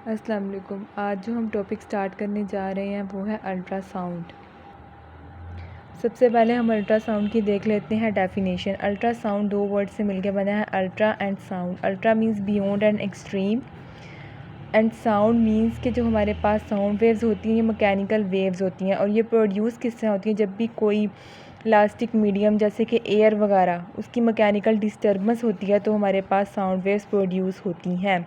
अस्सलाम वालेकुम। आज जो हम टॉपिक स्टार्ट करने जा रहे हैं वो है अल्ट्रासाउंड। सबसे पहले हम अल्ट्रासाउंड की देख लेते हैं डेफिनेशन। अल्ट्रासाउंड दो वर्ड से मिलकर बना है, ultra and sound. Ultra means beyond and extreme, and sound means कि जो हमारे पास साउंड वेव्स होती हैं ये मैकेनिकल वेव्स होती हैं, और ये प्रोड्यूस किस तरह होती हैं, जब भी कोई इलास्टिक मीडियम जैसे कि एयर वगैरह उसकी मैकेनिकल डिस्टर्बेंस होती है तो हमारे पास साउंड वेव्स प्रोड्यूस होती हैं।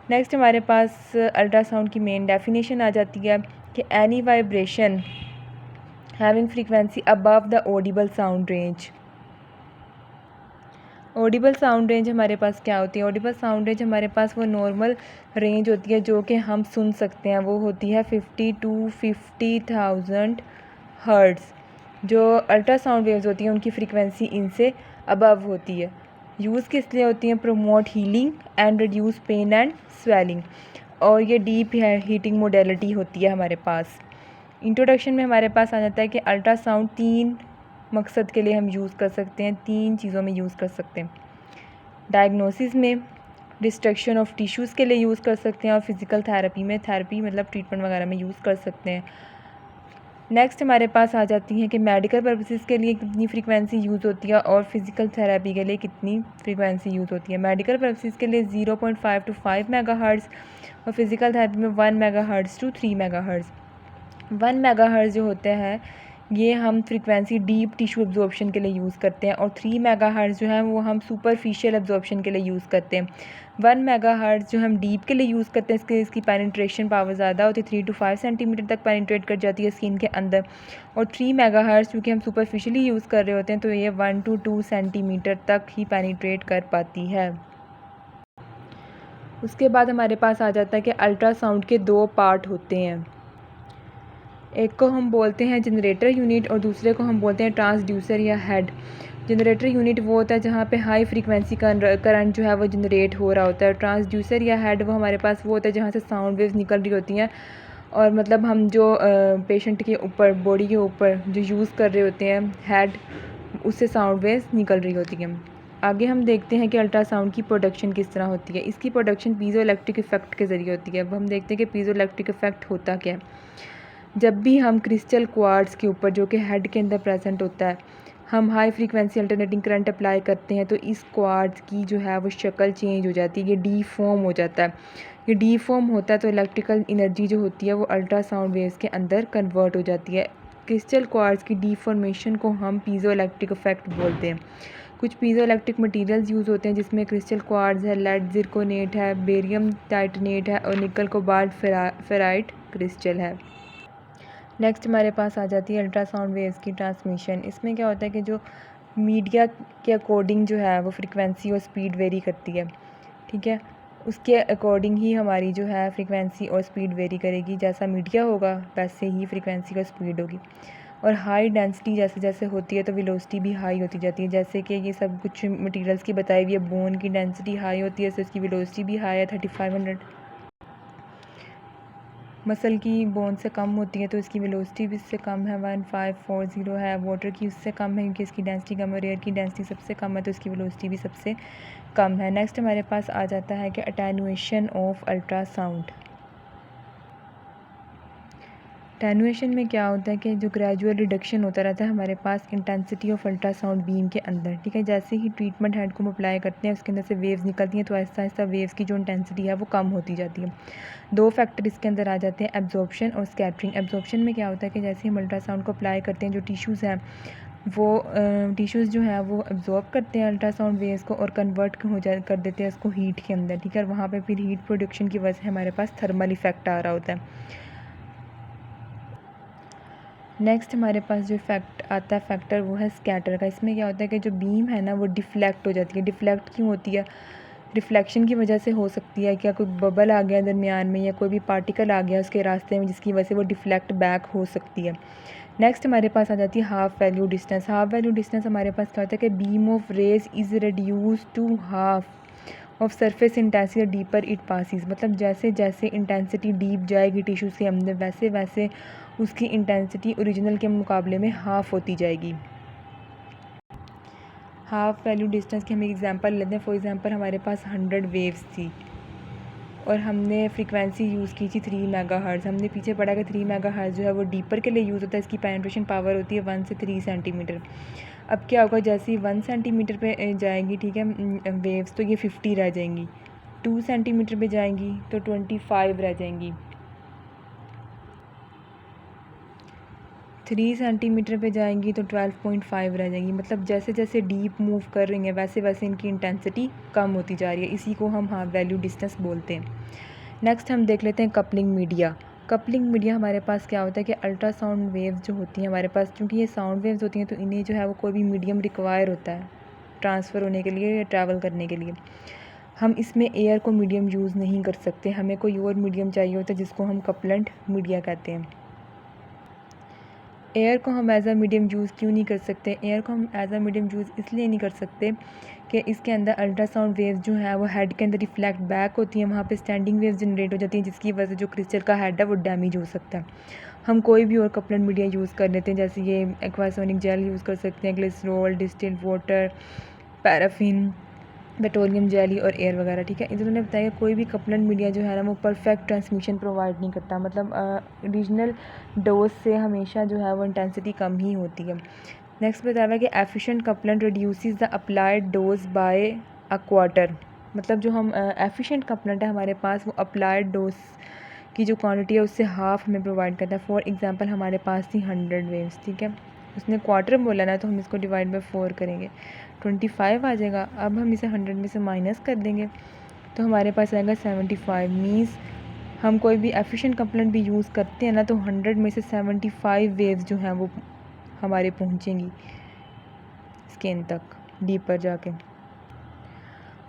नेक्स्ट हमारे पास अल्ट्रासाउंड की मेन डेफिनेशन आ जाती है कि any vibration having frequency above the Audible sound range. Audible sound range हमारे पास क्या होती है? ऑडिबल साउंड रेंज हमारे पास वो नॉर्मल रेंज होती है जो कि हम सुन सकते हैं, वो होती है 50 to 50,000 हर्ट्ज़। जो अल्ट्रासाउंड वेव्स होती हैं उनकी फ्रीक्वेंसी इनसे अबव होती है। यूज़ किस लिए होती हैं? Promote healing and reduce pain and swelling, और ये डीप हीटिंग मोडेलिटी होती है हमारे पास। इंट्रोडक्शन में हमारे पास आ जाता है कि अल्ट्रासाउंड 3 मकसद के लिए हम यूज़ कर सकते हैं, 3 चीज़ों में यूज़ कर सकते हैं। डायग्नोसिस में, डिस्ट्रक्शन ऑफ टिश्यूज़ के लिए यूज़ कर सकते हैं, और फिज़िकल थेरेपी में, थेरेपी मतलब ट्रीटमेंट वगैरह में यूज़ कर सकते हैं। नेक्स्ट हमारे पास आ जाती हैं कि मेडिकल पर्पसेस के लिए कितनी फ्रीक्वेंसी यूज़ होती है और फिज़िकल थेरेपी के लिए कितनी फ्रीक्वेंसी यूज़ होती है। मेडिकल पर्पसेस के लिए 0.5 to 5 मेगाहर्ट्ज़, और फिज़िकल थेरेपी में 1 मेगाहर्ट्ज़ to 3 मेगाहर्ट्ज़। 1 मेगाहर्ट्ज़ जो होते हैं ये हम फ्रीक्वेंसी डीप टिश्यू एब्जॉर्प्शन के लिए यूज़ करते हैं, और 3 मेगाहर्ट्ज़ जो है वो हम सुपरफिशियल एब्जॉर्प्शन के लिए यूज़ करते हैं। 1 मेगाहर्ट्ज़ जो हम डीप के लिए यूज़ करते हैं, इसकी पेनिट्रेशन पावर ज़्यादा होती है, 3 to 5 सेंटीमीटर तक पेनिट्रेट कर जाती है स्किन के अंदर। और 3 मेगाहर्ट्ज़ क्योंकि हम सुपरफिशियली यूज़ कर रहे होते हैं तो ये 1 to 2 सेंटीमीटर तक ही पेनिट्रेट कर पाती है। उसके बाद हमारे पास आ जाता है कि अल्ट्रासाउंड के 2 पार्ट होते हैं। एक को हम बोलते हैं जनरेटर यूनिट, और दूसरे को हम बोलते हैं ट्रांसड्यूसर या हेड। जनरेटर यूनिट वो होता है जहाँ पे हाई फ्रीक्वेंसी करंट जो है वो जनरेट हो रहा होता है। ट्रांसड्यूसर या हेड वो हमारे पास वो होता है जहाँ से साउंड वेव्स निकल रही होती हैं, और मतलब हम जो पेशेंट के ऊपर, बॉडी के ऊपर जो यूज़ कर रहे होते हैं हेड, उससे साउंड वेव्स निकल रही होती हैं। आगे हम देखते हैं कि अल्ट्रासाउंड की प्रोडक्शन किस तरह होती है। इसकी प्रोडक्शन पीज़ो इलेक्ट्रिक इफेक्ट के ज़रिए होती है। अब हम देखते हैं कि पीज़ो इलेक्ट्रिक इफेक्ट होता क्या है। जब भी हम क्रिस्टल क्वार्ट्ज के ऊपर जो कि हेड के अंदर प्रेजेंट होता है, हम high frequency alternating current apply करते हैं तो इस क्वार्ट्ज की जो है वो शक्ल चेंज हो जाती है, ये डीफॉर्म हो जाता है। ये डीफॉर्म होता है तो इलेक्ट्रिकल एनर्जी जो होती है वो अल्ट्रासाउंड वेव्स के अंदर कन्वर्ट हो जाती है। क्रिस्टल क्वार्ट्ज की डीफॉर्मेशन को हम पीज़ो इलेक्ट्रिक इफेक्ट बोलते हैं। कुछ पीज़ो इलेक्ट्रिक मटीरियल्स यूज़ होते हैं जिसमें क्रिस्टल क्वार्ट्ज है, लेड ज़िरकोनेट है, बेरियम टाइटेनेट है, और निकल कोबाल्ट फेराइट क्रिस्टल है। नेक्स्ट हमारे पास आ जाती है अल्ट्रासाउंड वेव्स की ट्रांसमिशन। इसमें क्या होता है कि जो मीडिया के अकॉर्डिंग जो है वो फ्रीक्वेंसी और स्पीड वेरी करती है, ठीक है। उसके अकॉर्डिंग ही हमारी जो है फ्रीक्वेंसी और स्पीड वेरी करेगी। जैसा मीडिया होगा वैसे ही फ्रीक्वेंसी और स्पीड होगी। और हाई डेंसिटी जैसे जैसे होती है तो वेलोसिटी भी हाई होती जाती है। जैसे कि ये सब कुछ मटेरियल्स की बताई हुई है, बोन की डेंसिटी हाई होती है तो इसकी वेलोसिटी भी हाई है, 3500। मसल की बोन से कम होती है तो इसकी वेलोसिटी भी इससे कम है, 1540 है। वाटर की उससे कम है क्योंकि इसकी डेंसिटी कम है। एयर की डेंसिटी सबसे कम है तो इसकी वेलोसिटी भी सबसे कम है। नेक्स्ट हमारे पास आ जाता है कि अटेनुएशन ऑफ अल्ट्रासाउंड। अटेनुएशन में क्या होता है कि जो ग्रेजुअल रिडक्शन होता रहता है हमारे पास इंटेंसिटी ऑफ अल्ट्रासाउंड बीम के अंदर, ठीक है। जैसे ही ट्रीटमेंट हेड को हम अप्लाई करते हैं उसके अंदर से वेव्स निकलती हैं तो आहिस्ता आहिस्ता वेव्स की जो इंटेंसिटी है वो कम होती जाती है। 2 फैक्टर इसके अंदर आ जाते हैं, एब्जॉर्प्शन और स्कैटरिंग। एब्जॉर्प्शन में क्या होता है कि जैसे हम अल्ट्रासाउंड को अप्लाई करते हैं जो टिश्यूज़ हैं वो टिश्यूज़ जो हैं वो एब्जॉर्ब करते हैं अल्ट्रासाउंड वेव्स को और कन्वर्ट कर देते हैं उसको हीट के अंदर, ठीक है। और वहाँ पर फिर हीट प्रोडक्शन की वजह से हमारे पास थर्मल इफेक्ट आ रहा होता है। नेक्स्ट हमारे पास जो इफेक्ट आता है फैक्टर वो है स्कैटर का। इसमें क्या होता है कि जो बीम है ना वो डिफ्लेक्ट हो जाती है। डिफ्लेक्ट क्यों होती है? रिफ्लेक्शन की वजह से हो सकती है, क्या कोई बबल आ गया दरमियान में या कोई भी पार्टिकल आ गया उसके रास्ते में जिसकी वजह से वो डिफ्लेक्ट बैक हो सकती है। नेक्स्ट हमारे पास आ जाती है half value distance. Half value distance हमारे पास क्या होता है कि beam of rays is reduce to half of surface intensity deeper it passes. मतलब जैसे जैसे इंटेंसिटी डीप जाएगी टिश्यूज़ के अंदर वैसे वैसे उसकी इंटेंसिटी ओरिजिनल के मुकाबले में हाफ़ होती जाएगी। हाफ वैल्यू डिस्टेंस की हम एक एग्जांपल लेते हैं। फॉर एग्जांपल हमारे पास 100 वेव्स थी, और हमने फ्रीक्वेंसी यूज़ की थी 3 मेगाहर्ट्ज़। हमने पीछे पढ़ा कि 3 मेगाहर्ट्ज़ जो है वो डीपर के लिए यूज़ होता है, इसकी पेनिट्रेशन पावर होती है 1 से 3 सेंटीमीटर। अब क्या होगा, जैसे ही 1 सेंटीमीटर पे जाएंगी, ठीक है, वेव्स, तो ये 50 रह जाएंगी। 2 सेंटीमीटर पे जाएंगी तो 25 रह जाएंगी। 3 सेंटीमीटर पे जाएंगी तो 12.5 रह जाएंगी। मतलब जैसे जैसे डीप मूव कर रही हैं वैसे वैसे इनकी इंटेंसिटी कम होती जा रही है। इसी को हम हाफ वैल्यू डिस्टेंस बोलते हैं। नेक्स्ट हम देख लेते हैं कपलिंग मीडिया। कपलिंग मीडिया हमारे पास क्या होता है कि अल्ट्रासाउंड वेव्स जो होती हैं हमारे पास, क्योंकि ये साउंड वेव्स होती हैं तो इन्हें जो है वो कोई भी मीडियम रिक्वायर होता है ट्रांसफ़र होने के लिए या ट्रैवल करने के लिए। हम इसमें एयर को मीडियम यूज़ नहीं कर सकते, हमें कोई और मीडियम चाहिए होता है जिसको हम कपलेंट मीडिया कहते हैं। एयर को हम एज आ मीडियम यूज़ क्यों नहीं कर सकते? एयर को हम एज आ मीडियम यूज़ इसलिए नहीं कर सकते कि इसके अंदर अल्ट्रासाउंड वेव्स जो है वो हेड के अंदर रिफ्लेक्ट बैक होती हैं, वहाँ पे स्टैंडिंग वेव्स जनरेट हो जाती हैं, जिसकी वजह से जो क्रिस्टल का हेड है वो डैमेज हो सकता है। हम कोई भी और कपलेंट मीडिया यूज़ कर लेते हैं, जैसे ये एक्वासोनिक जेल यूज़ कर सकते हैं, glycerol, distilled water, paraffin, petroleum jelly और एयर वगैरह, ठीक है। इन्होंने बताया कोई भी कपलेंट मीडिया जो है ना वो परफेक्ट ट्रांसमिशन प्रोवाइड नहीं करता, मतलब रीजनल डोज से हमेशा जो है वो इंटेंसिटी कम ही होती है। नेक्स्ट बताया हुआ है कि efficient couplant reduces the applied dose by a quarter. मतलब जो हम एफिशिएंट कपलेंट है हमारे पास वो अप्लाइड डोज की जो क्वांटिटी है उससे हाफ हमें प्रोवाइड करता है। फॉर एग्जांपल हमारे पास थी 100 वेव्स, ठीक है, उसने क्वार्टर बोला ना तो हम इसको डिवाइड बाय 4 करेंगे, 25 आ जाएगा। अब हम इसे 100 में से माइनस कर देंगे तो हमारे पास आएगा 75। मीन्स हम कोई भी एफिशिएंट कपलेंट भी यूज़ करते हैं ना तो 100 में से 75 वेव्स जो हैं वो हमारे पहुंचेंगी स्किन तक डीपर जाके।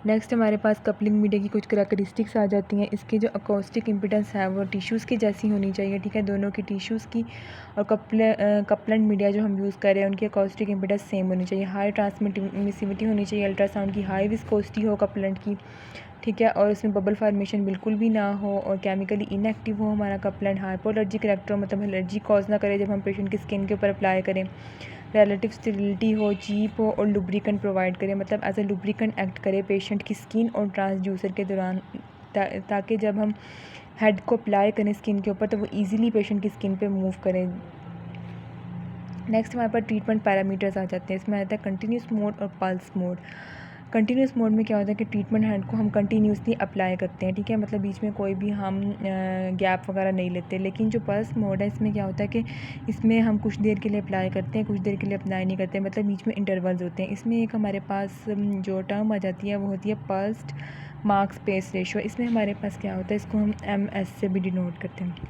नेक्स्ट हमारे पास कपलिंग मीडिया की कुछ करैक्टरिस्टिक्स आ जाती हैं। इसकी जो अकोस्टिक इम्पिडेंस है वो टिश्यूज़ की जैसी होनी चाहिए, ठीक है, दोनों की टिश्यूज़ की और कपलेंट मीडिया जो हम यूज़ कर रहे हैं उनकी अकोस्टिक इम्पिडेंस सेम होनी चाहिए। हाई ट्रांसमिसिविटी होनी चाहिए अल्ट्रासाउंड की, हाई विस्कोसिटी हो कपलेंट की, ठीक है, और उसमें बबल फार्मेशन बिल्कुल भी ना हो और केमिकली इनएक्टिव हो हमारा कपलेंट। हाइपोअलर्जी करेक्टर हो, मतलब एलर्जी कॉज ना करे जब हम पेशेंट की स्किन के ऊपर अप्लाई करें। रिलेटिव स्टेबिलिटी हो, चीप हो और लुब्रिकेंट प्रोवाइड करे, मतलब एज ए लुब्रिकेंट एक्ट करे पेशेंट की स्किन और ट्रांसड्यूसर के दौरान, ताकि जब हम हेड को अप्लाई करें स्किन के ऊपर तो वो इजीली पेशेंट की स्किन पे मूव करें। नेक्स्ट हमारे पास ट्रीटमेंट पैरामीटर्स आ जाते हैं। इसमें आता है कंटिन्यूस मोड और पल्स मोड। कंटिन्यूस मोड में क्या होता है कि ट्रीटमेंट हैंड को हम कंटिन्यूसली अप्लाई करते हैं, ठीक है, मतलब बीच में कोई भी हम गैप वगैरह नहीं लेते। लेकिन जो पल्स मोड है इसमें क्या होता है कि इसमें हम कुछ देर के लिए अप्लाई करते हैं, कुछ देर के लिए अप्लाई नहीं करते, मतलब बीच में इंटरवल्स होते हैं। इसमें एक हमारे पास जो टर्म आ जाती है वो होती है पल्स्ड मार्क स्पेस रेशियो। इसमें हमारे पास क्या होता है, इसको हम MS से भी डिनोट करते हैं।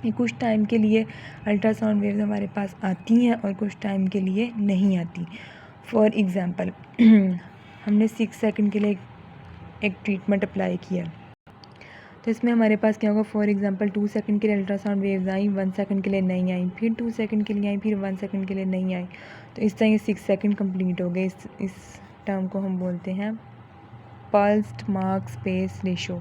ये कुछ टाइम के लिए अल्ट्रासाउंड वेव्स हमारे पास आती हैं और कुछ टाइम के लिए नहीं आती। फॉर एग्ज़ाम्पल हमने 6 सेकंड के लिए एक ट्रीटमेंट अप्लाई किया तो इसमें हमारे पास क्या होगा, फॉर एग्जांपल 2 सेकंड के लिए अल्ट्रासाउंड वेव्स आई, 1 सेकंड के लिए नहीं आई, फिर 2 सेकंड के लिए आई, फिर 1 सेकंड के लिए नहीं आई, तो इस तरह ये 6 सेकंड कंप्लीट हो गए। इस टर्म को हम बोलते हैं पल्स्ड मार्क स्पेस रेशो।